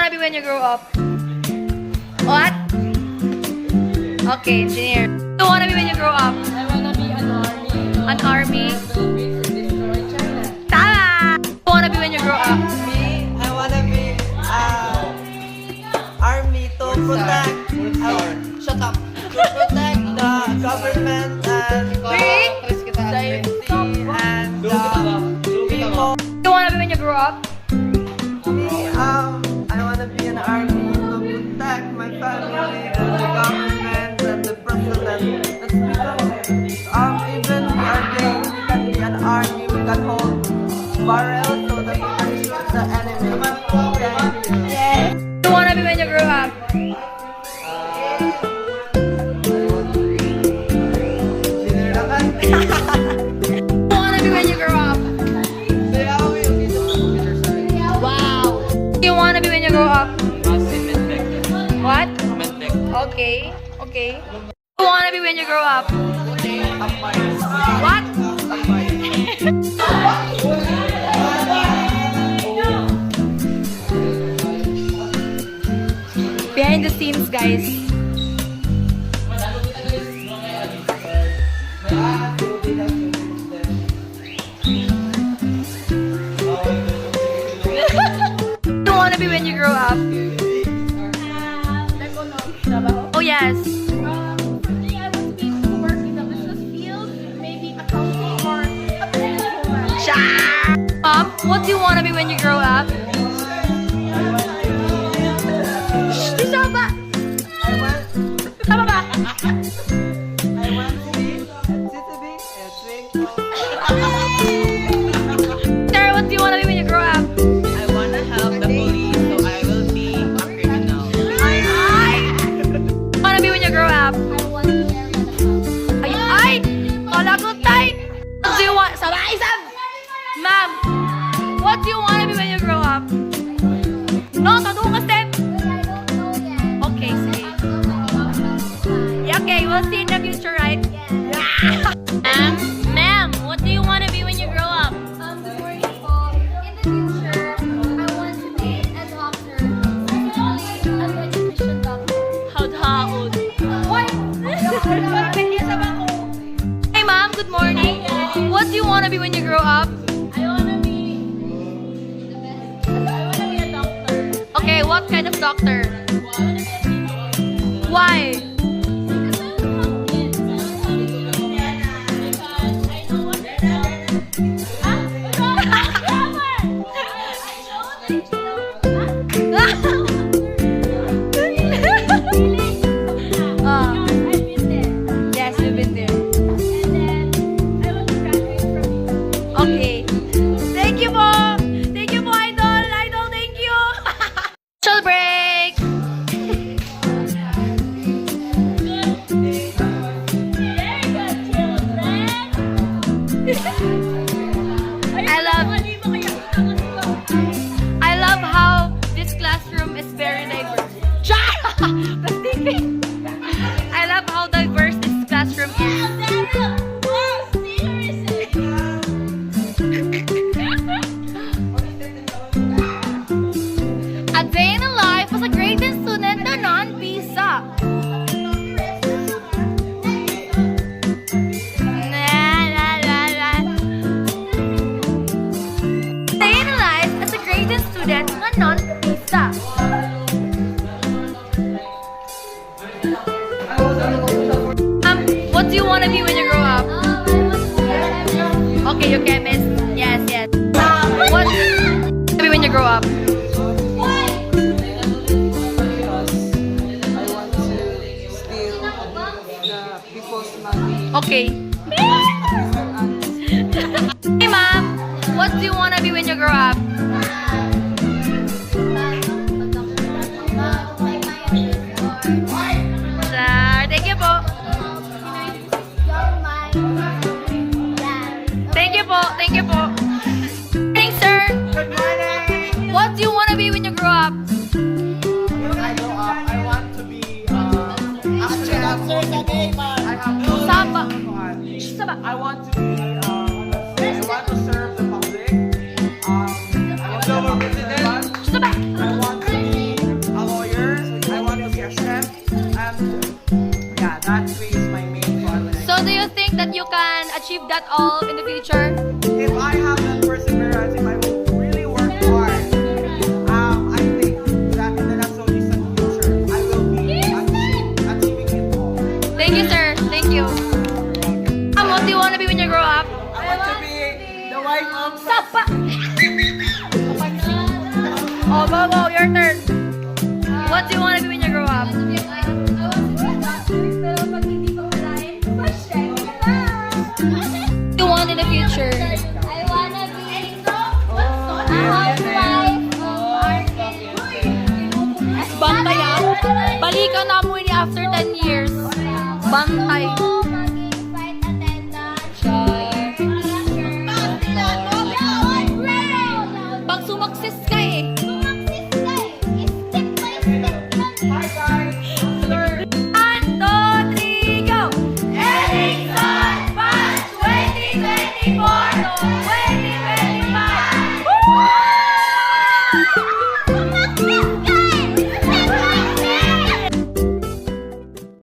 wanna be when you grow up? What? Okay, engineer. What do you wanna be when you grow up? I wanna be an army. An army? Philippines to destroy China. Tama! What do you wanna be when you grow up? Me, I wanna be army to protect. Shut up. To protect the government and Really? safety and the people. What do you wanna be when you grow up? Me, I wanna be an army to protect my family and the government and the president. That's because even we are gay, we can be an army. We can hold barrels so that we can shoot the enemy. Yes. What do you wanna be when you grow up? What do you wanna be when you grow up? Wow. What do you wanna be when you grow up? What? Okay. Okay. What do you wanna be when you grow up? What? Behind the scenes, guys. What do you wanna be when you grow up? Oh yes. For me, I want to be able to work in the business field, maybe accounting or a businesswoman. What do you wanna be when you grow up? Shh, bisa ba? Tama ba? I want to be a twinkle. Sir, what do you wanna be when you grow up? I want to help the police, so I will be a criminal. Wanna be when you grow up? Ay, ay! Kala ko tay! What do you want? Sabay, sab! Ma'am, what do you wanna be when you grow up? No, tanong ka, Steph. Okay, sige. Yeah, okay, we'll see in the future, right? Ma'am, what do you wanna be when you grow up? Before you fall, in the future, I want to be a doctor, specifically an education doctor. Haud-haud. Why? Hey, ma'am, good morning. What do you wanna be when you grow up? I wanna be a doctor. Okay, what kind of doctor? I wanna be a teacher. Why? Because I want to help kids. I want to help people. Because I know what they're doing. Ah, I've been there. yes, you've been there. And then I want to graduate from you. Okay. Thank you po. Thank you po, Idol. Idol, thank you. Social break. Very good, children. I love how this classroom is very diverse. Plastic. I love how diverse this classroom is. A day in the life was a grade 10 student na non-PISA. Day in the life as a grade 10 student na non-PISA. What do you want to be when you grow up? Okay, you're chemist. Yes, yes. What do you want to be when you grow up? Because I want to steal the people's money. Okay. Hey, ma'am. What do you want to be when you grow up? Sir, thank you po. Thank you po. Thank you po. Thanks, sir. Good morning. What do you want to be when you grow up? When I grow up, I want to be actually I have Saba. achieve that all in the future? If I have that perseverance, if I will really work hard, I think that in the not so distant future, I will be achieving it all. Thank you, sir. Thank you. What do you want to be when you grow up? I want to be the wife of Sapa! Oh, go, your turn. What do you want to be when you grow up? What do you want in the future? I wanna be a housewife of Bantay ah. Balikan na mo ini after 10 years. Bantay. maging flight attendant. Pag sumaksis ka eh. Step by step lang. 1, 2, 3, go! Edison Pass 2024 to